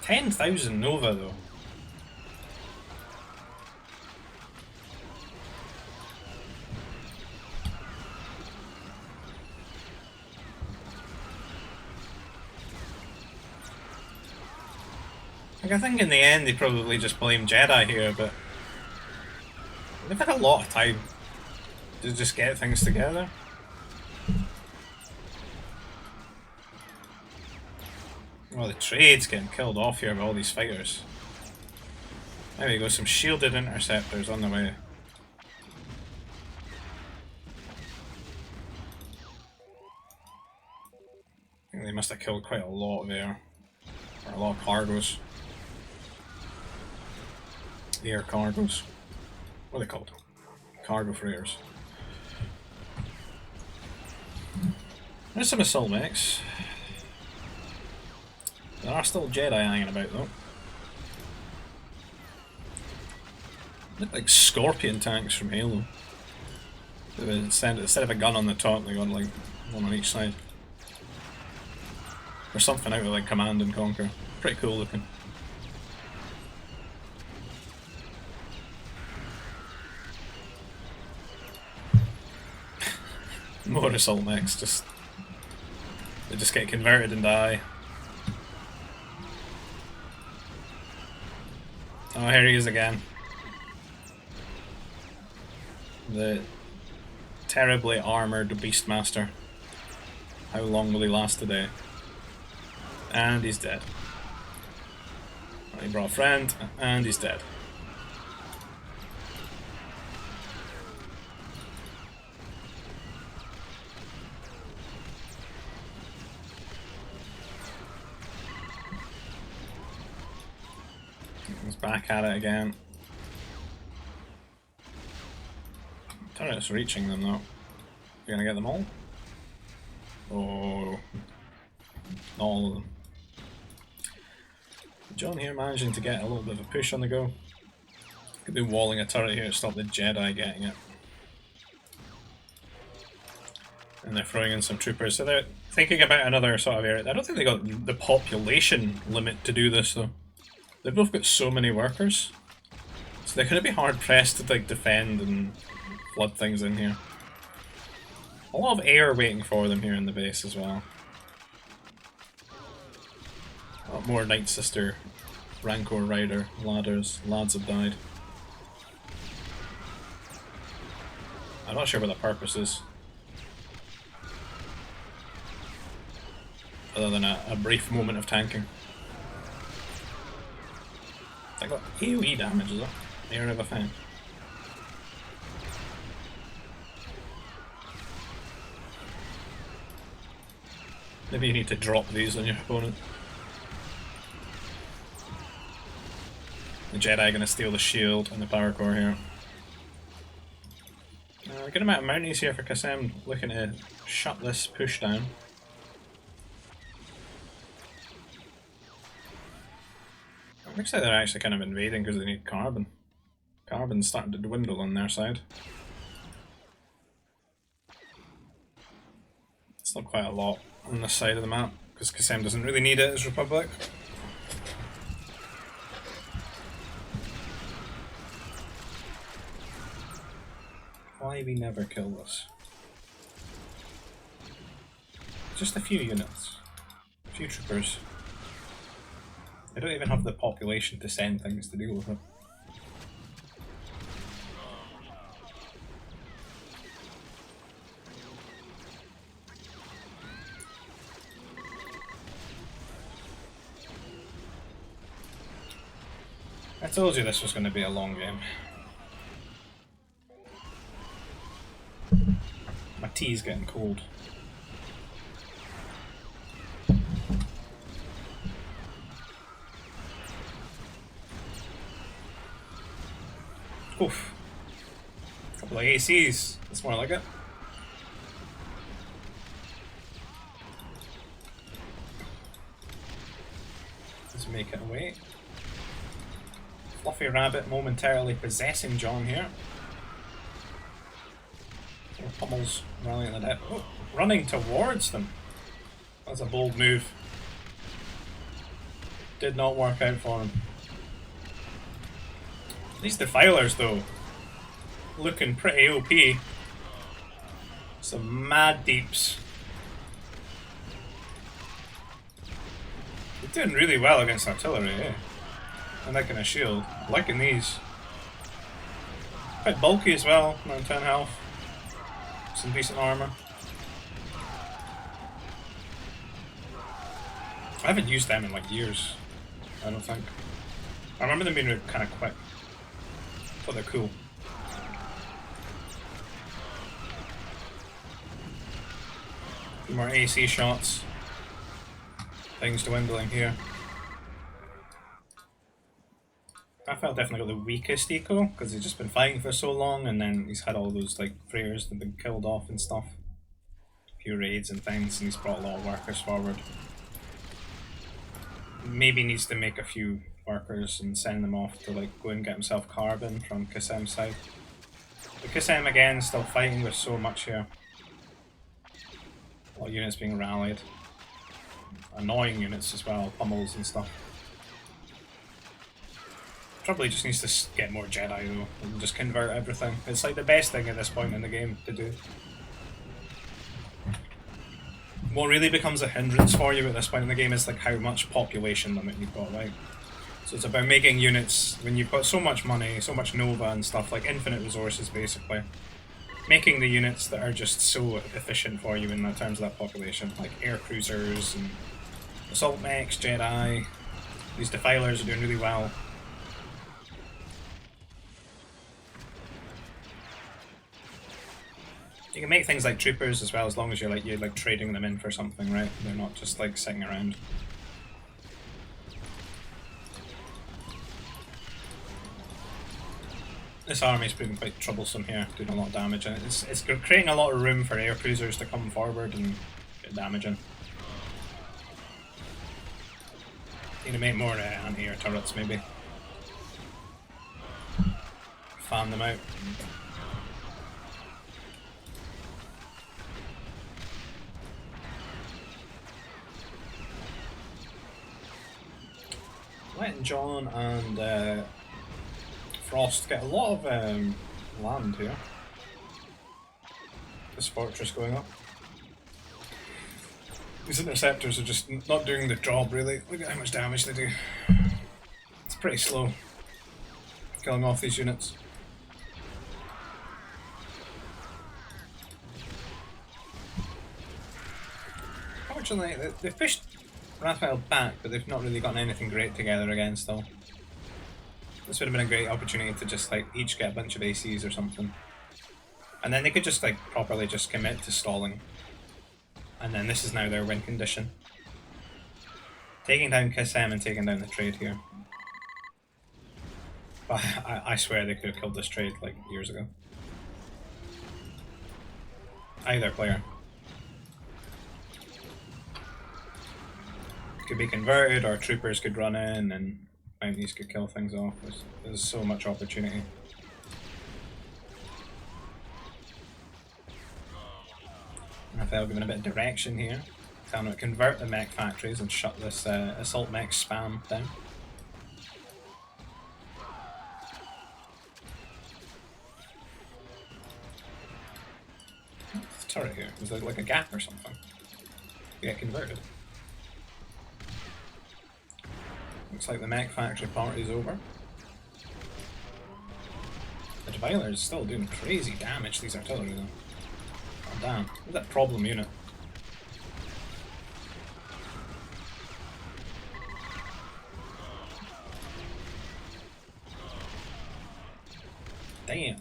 10,000 Nova though. Like, I think in the end they probably just blame Jedi here, but they've had a lot of time to just get things together. Well, the trade's getting killed off here by all these fighters. There we go, some shielded interceptors on the way. I think they must have killed quite a lot there. Or a lot of cargoes. Air cargoes. What are they called? Cargo freighters. There's some assault mechs. There are still Jedi hanging about though. Look like Scorpion tanks from Halo. Instead of a gun on the top, they got like one on each side. Or something out of like Command and Conquer. Pretty cool looking. More assault mechs, they just get converted and die. Oh, here he is again. The terribly armoured Beastmaster. How long will he last today? And he's dead. He brought a friend, and he's dead. He's back at it again. Turret's reaching them though. You gonna get them all? Oh, not all of them. John here managing to get a little bit of a push on the go. Could be walling a turret here to stop the Jedi getting it. And they're throwing in some troopers, so they're thinking about another sort of area. I don't think they got the population limit to do this though. They've both got so many workers, so they're going to be hard pressed to like defend and flood things in here. A lot of air waiting for them here in the base as well. A lot more Night Sister, Rancor Rider, lads have died. I'm not sure what the purpose is. Other than a brief moment of tanking. I got AoE damage, is it? Air of a fan. Maybe you need to drop these on your opponent. The Jedi are going to steal the shield and the power core here. A good amount of mounties here for Kassem, looking to shut this push down. It looks like they're actually kind of invading because they need carbon. Carbon's starting to dwindle on their side. It's not quite a lot on this side of the map because Kassem doesn't really need it as Republic. Why we never kill this? Just a few units. A few troopers. I don't even have the population to send things to deal with it. I told you this was going to be a long game. My tea's getting cold. Oof. Couple of ACs. That's more like it. Let's make it away. Fluffy Rabbit momentarily possessing John here. Pummels rallying the death. Oh, running towards them. That's a bold move. Did not work out for him. These defilers though, looking pretty OP. Some mad deeps. They're doing really well against artillery, eh? And that kind of shield. Liking these. Quite bulky as well, 9-10 health. Some decent armor. I haven't used them in like years, I don't think. I remember them being kind of quick. But they're cool. A few more AC shots. Things dwindling here. Raphael definitely got the weakest eco because he's just been fighting for so long, and then he's had all those like freers that have been killed off and stuff. A few raids and things, and he's brought a lot of workers forward. Maybe needs to make a few workers and send them off to like go and get himself carbon from Kassem's side. But Kassem again still fighting with so much here. A lot of units being rallied. Annoying units as well, pummels and stuff. Probably just needs to get more Jedi though, and just convert everything. It's like the best thing at this point in the game to do. What really becomes a hindrance for you at this point in the game is like how much population limit you've got, right? So it's about making units, when you've got so much money, so much Nova and stuff, like infinite resources basically. making the units that are just so efficient for you in terms of that population, like air cruisers and assault mechs, Jedi. These defilers are doing really well. You can make things like troopers as well, as long as you're like trading them in for something, right? They're not just like sitting around. This army's proving quite troublesome here, doing a lot of damage, and it's creating a lot of room for air cruisers to come forward and get damage in. Need to make more anti-air turrets, maybe. Fan them out. Letting John and Frost get a lot of land here. This fortress going up. These interceptors are just not doing the job, really. Look at how much damage they do. It's pretty slow killing off these units. Fortunately, they've pushed Raphael back, but they've not really gotten anything great together against though. This would have been a great opportunity to just like each get a bunch of ACs or something. And then they could just like properly just commit to stalling. And then this is now their win condition. Taking down Kassem and taking down the trade here. But I swear they could have killed this trade like years ago. Either player. Could be converted, or troopers could run in and bounties could kill things off. There's so much opportunity. Raphael giving a bit of direction here. Telling it to convert the mech factories and shut this assault mech spam down. What's the turret here? Is there like a gap or something? To get converted. Looks like the mech factory party's over. The Defiler is still doing crazy damage to these artillery though. Oh damn, look at that problem unit. Damn.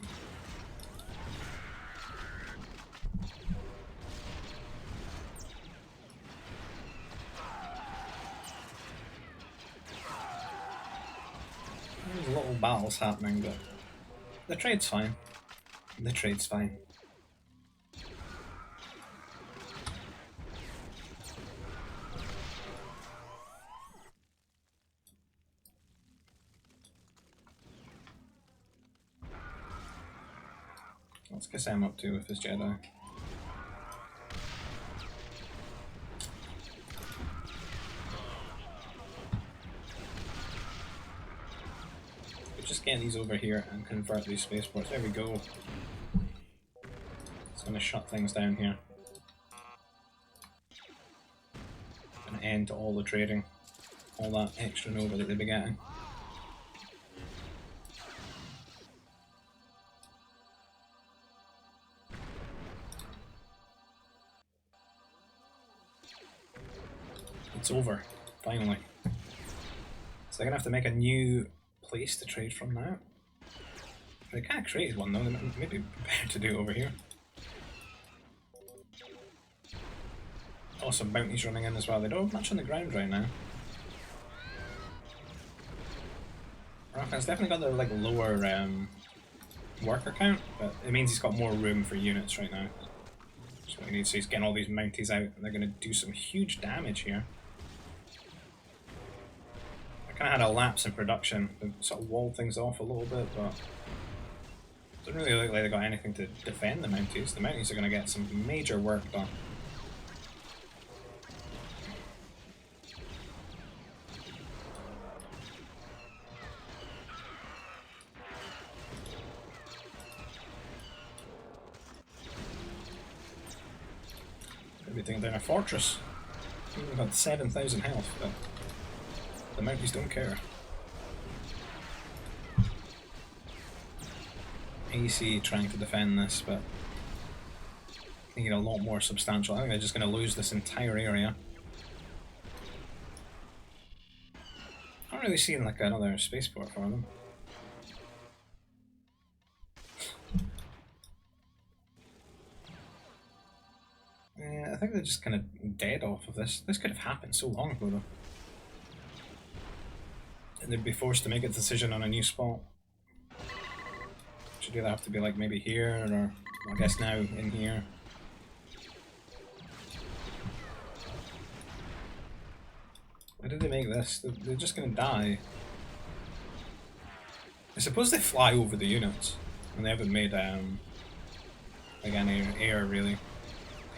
There's little battles happening, but the trade's fine. The trade's fine. What's Kassem up to with his Jedi? Just get these over here and convert these spaceports. There we go. It's going to shut things down here. An end to all the trading. All that extra Nova that they've been getting. It's over, finally. So they're going to have to make a new place to trade from now. They kind of created one though, maybe better to do it over here. Awesome bounties running in as well. They don't have much on the ground right now. Raphael's definitely got their like lower worker count, but it means he's got more room for units right now. That's what he needs. So he's getting all these mounties out, and they're going to do some huge damage here. I kind of had a lapse in production. They sort of walled things off a little bit, but it doesn't really look like they got anything to defend the Mounties. The Mounties are going to get some major work done. Maybe taking down a fortress. We've got 7,000 health, but the Mounties don't care. AC trying to defend this, but Need a lot more substantial. I think they're just going to lose this entire area. I'm not really seeing like another spaceport for them. Yeah, I think they're just kind of dead off of this. This could have happened so long ago though. And they'd be forced to make a decision on a new spot. Should either have to be like maybe here or I guess now in here. Why did they make this? They're just gonna die. I suppose they fly over the units, and they haven't made like any air really.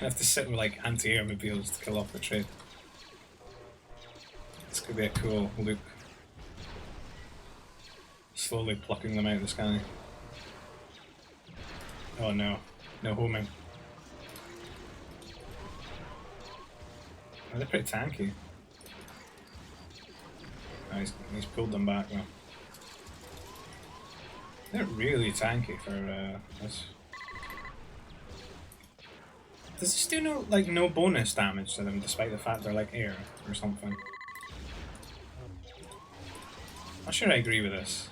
I have to sit with like anti-air mobiles to kill off the trade. This could be a cool loop. Slowly plucking them out of the sky. Oh no, no homing. Oh, they're pretty tanky. Oh, he's pulled them back though. They're really tanky for this. Does this do no bonus damage to them despite the fact they're like air or something? Not sure I agree with this.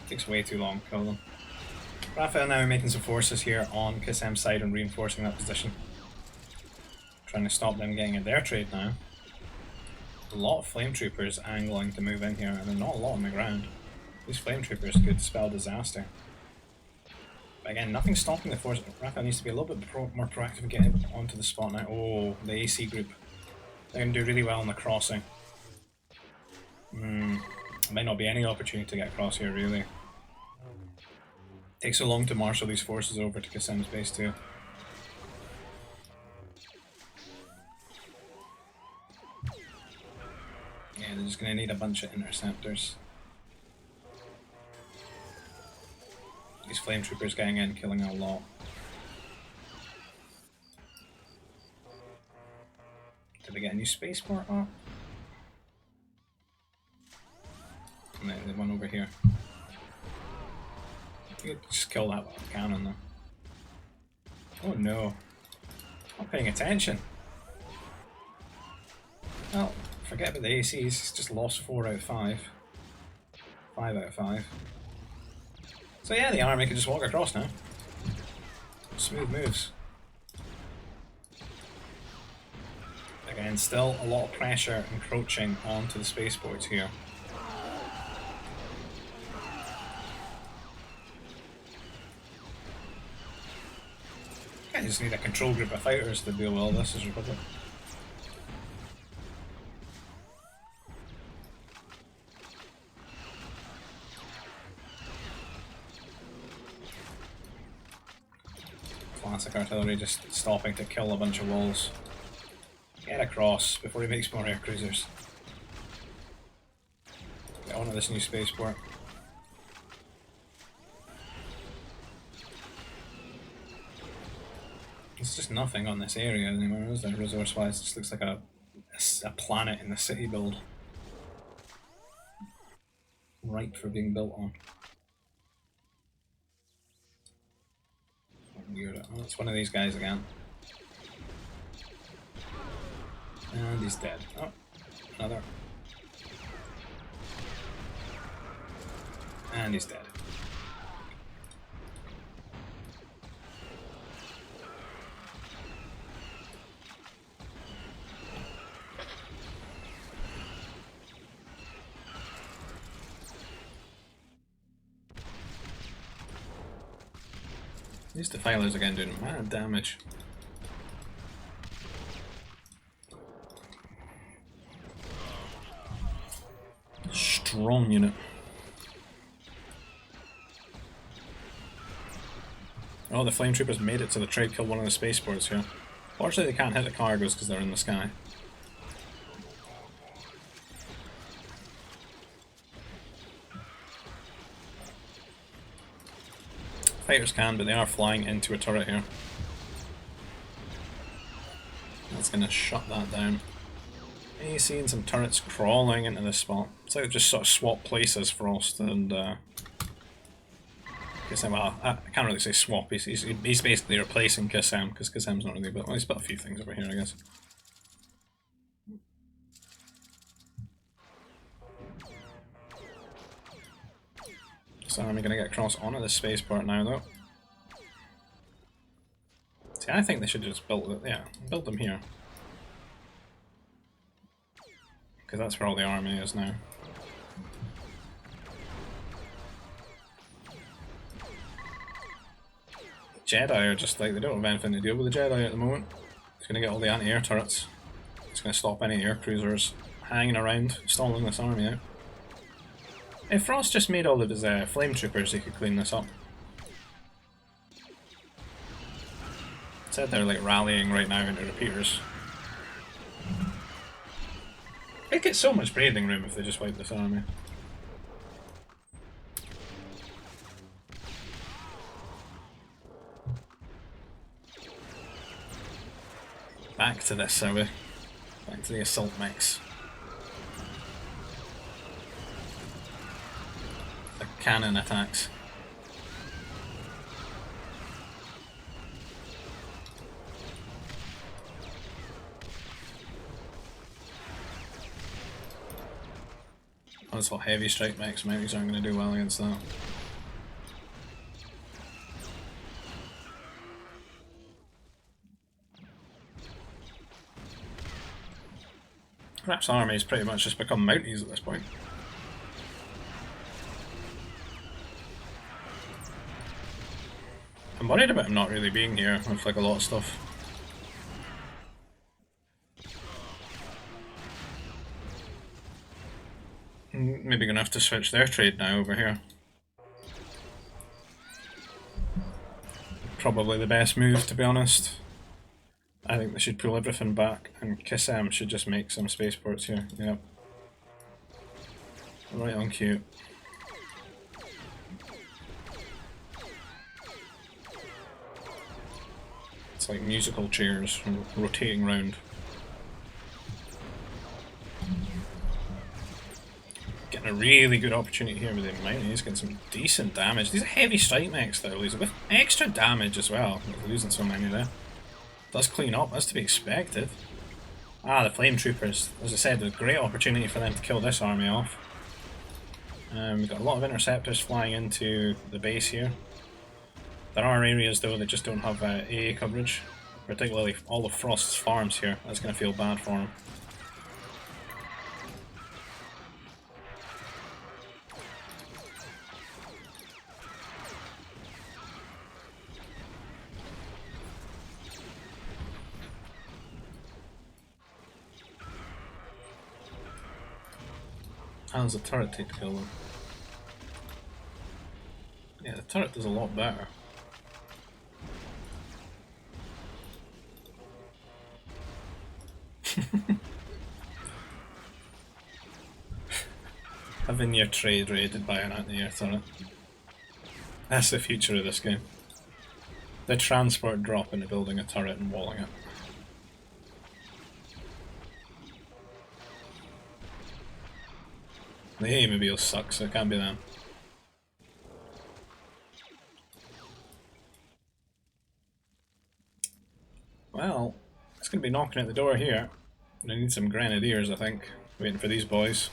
Takes way too long to kill them. Raphael now making some forces here on Kissem's side and reinforcing that position. Trying to stop them getting at their trade now. A lot of flame troopers angling to move in here, and there's not a lot on the ground. These flame troopers could spell disaster. But again, nothing's stopping the force. Raphael needs to be a little bit more proactive and get onto the spot now. Oh, the AC group. They're going to do really well on the crossing. Might not be any opportunity to get across here, really. Takes so long to marshal these forces over to Kissem's base too. Yeah, they're just going to need a bunch of interceptors. These flame troopers getting in, killing a lot. Did they get a new spaceport up? No, they went over here. You could just kill that cannon though. Oh no. Not paying attention. Well, forget about the ACs, he's just lost 4 out of 5. 5 out of 5. So yeah, the army can just walk across now. Smooth moves. Again, still a lot of pressure encroaching onto the spaceports here. I just need a control group of fighters to deal with all this as Republic. Classic artillery just stopping to kill a bunch of walls. Get across before he makes more air cruisers. Get onto this new spaceport. There's just nothing on this area anymore, is there? Resource-wise, it just looks like a planet in the city build. Ripe for being built on. Weird. Oh, it's one of these guys again. And he's dead. Oh, another. And he's dead. These defilers again doing mad damage. Strong unit. Oh, the flame troopers made it to the trade, killed one of the spaceports here. Fortunately, they can't hit the cargoes because they're in the sky. Fighters can, but they are flying into a turret here. That's going to shut that down. He's seeing some turrets crawling into this spot. It's like they just sort of swap places, Frost and Kissam. Well, I can't really say swap. He's basically replacing Kissam because Kissam's not really built. Well, he's built a few things over here, I guess. So I'm gonna get across onto the spaceport now, though. See, I think they should just build it. Yeah, build them here. Because that's where all the army is now. Jedi are just like, they don't have anything to do with the Jedi at the moment. It's going to get all the anti-air turrets. It's going to stop any air cruisers hanging around, stalling this army out. If Frost just made all of his flame troopers, he could clean this up. Said they're like rallying right now into repeaters. They'd get so much breathing room if they just wiped this army. Back to this, are we? Back to the assault mix. The cannon attacks. That's what heavy strike mechs mounties aren't going to do well against that. Crap's army's pretty much just become mounties at this point. I'm worried about him not really being here with like a lot of stuff. Maybe gonna have to switch their trade now over here. Probably the best move, to be honest. I think they should pull everything back, and Kissam should just make some spaceports here. Yep. Right on cue. It's like musical chairs rotating round. Getting a really good opportunity here with the Mounties, getting some decent damage. These are heavy strike mechs that are losing, with extra damage as well. They're losing so many there. Does clean up, that's to be expected. Ah, the flame troopers. As I said, a great opportunity for them to kill this army off. We've got a lot of interceptors flying into the base here. There are areas though that just don't have AA coverage, particularly all of Frost's farms here. That's going to feel bad for him. How does the turret take to kill them? Yeah, the turret does a lot better. Having your trade raided by an anti-air turret. That's the future of this game. The transport drop into building a turret and walling it. The A-mobile sucks, so it can't be them. Well, it's going to be knocking at the door here. I need some grenadiers, I think. Waiting for these boys.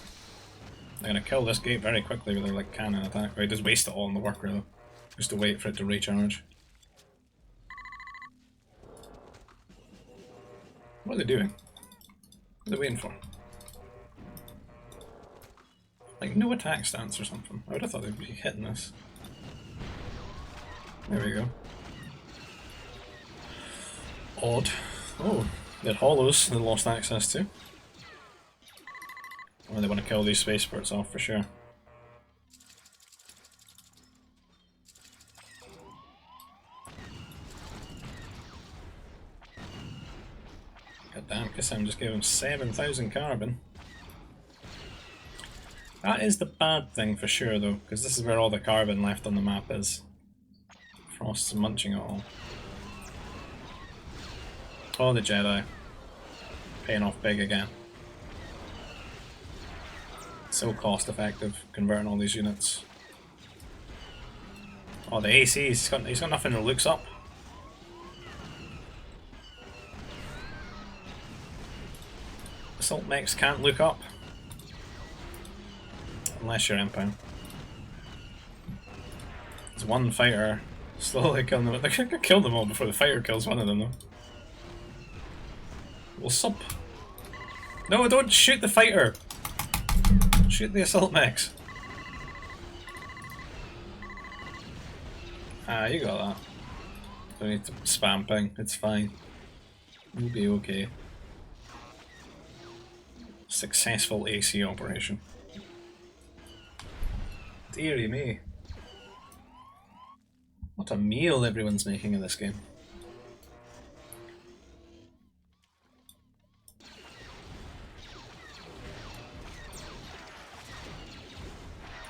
They're going to kill this gate very quickly with their like cannon attack. Right, just waste it all on the worker though. Just to wait for it to recharge. What are they doing? What are they waiting for? Like no attack stance or something. I would have thought they'd be hitting this. There we go. Odd. Oh, they had hollows they lost access to. Well, they want to kill these spaceports off for sure. God damn, Kissam just gave him 7,000 carbon. That is the bad thing for sure though, because this is where all the carbon left on the map is. Frost's munching it all. Oh, the Jedi. Paying off big again. So cost effective converting all these units. Oh, the AC, he's got nothing that looks up. Assault mechs can't look up. Unless you're Empire. There's one fighter slowly killing them. They're gonna kill them all before the fighter kills one of them though. Well, sub. No, don't shoot the fighter! Shoot the assault mechs. Ah, you got that. Don't need to spam ping, it's fine. You'll be okay. Successful AC operation. Dearie me. What a meal everyone's making in this game.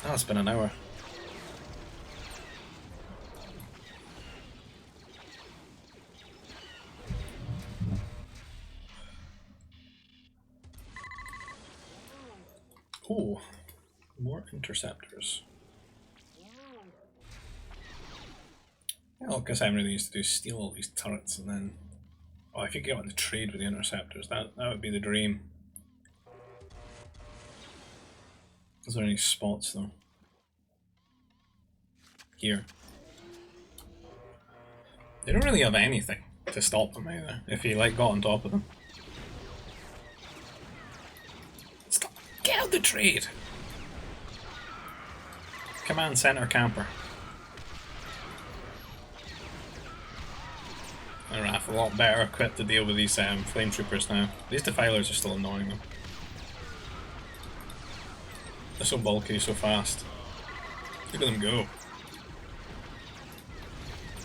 Oh, it's been an hour. Oh, more interceptors. Well, because I really used to do steal all these turrets and then... Oh, if you get on the trade with the interceptors, that would be the dream. Is there any spots though? Here. They don't really have anything to stop them either, if you like got on top of them. Stop! Get out the trade! Command center camper. Raf a lot better equipped to deal with these flame troopers now. These defilers are still annoying them. They're so bulky, so fast. Look at them go.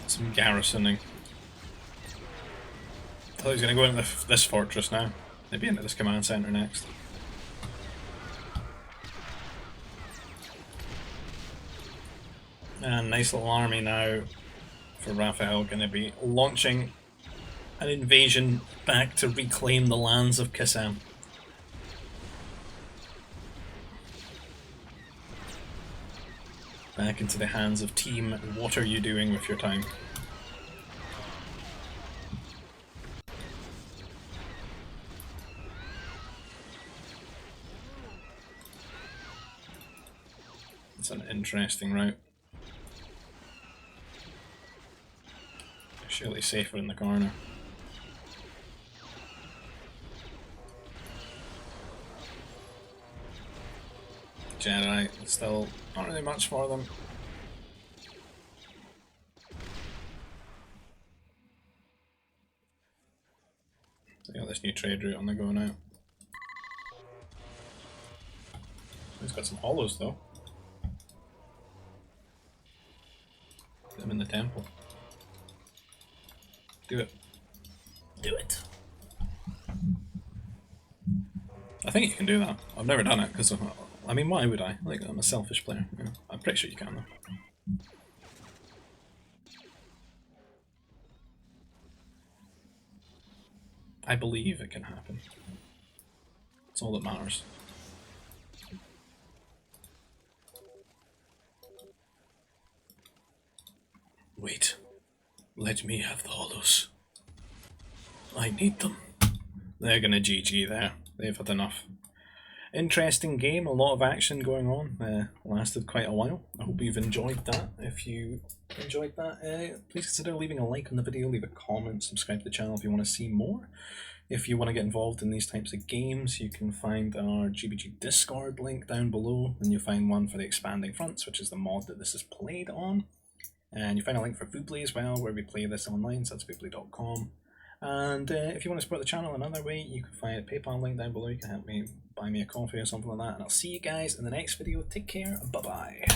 Some garrisoning. I thought he was going to go into this fortress now. Maybe into this command center next. And nice little army now for Raphael, going to be launching an invasion back to reclaim the lands of Kassam. Back into the hands of Team What Are You Doing With Your Time? It's an interesting route. Surely safer in the corner. Jedi, still not really much for them. They got this new trade route on the go now. He's got some hollows though. Put them in the temple. Do it. Do it. I think you can do that. I've never done it because I mean, why would I? Like, I'm a selfish player. You know, I'm pretty sure you can though. I believe it can happen. That's all that matters. Wait. Let me have the hollows. I need them. They're gonna GG there. They've had enough. Interesting game, a lot of action going on. Lasted quite a while. I hope you've enjoyed that. If you enjoyed that, please consider leaving a like on the video, leave a comment, subscribe to the channel if you want to see more. If you want to get involved in these types of games, you can find our GBG Discord link down below, and you'll find one for the Expanding Fronts, which is the mod that this is played on. And you find a link for Foodplay as well, where we play this online, so that's foodplay.com. And if you want to support the channel another way, you can find a PayPal link down below. You can help me buy me a coffee or something like that. And I'll see you guys in the next video. Take care. Bye-bye.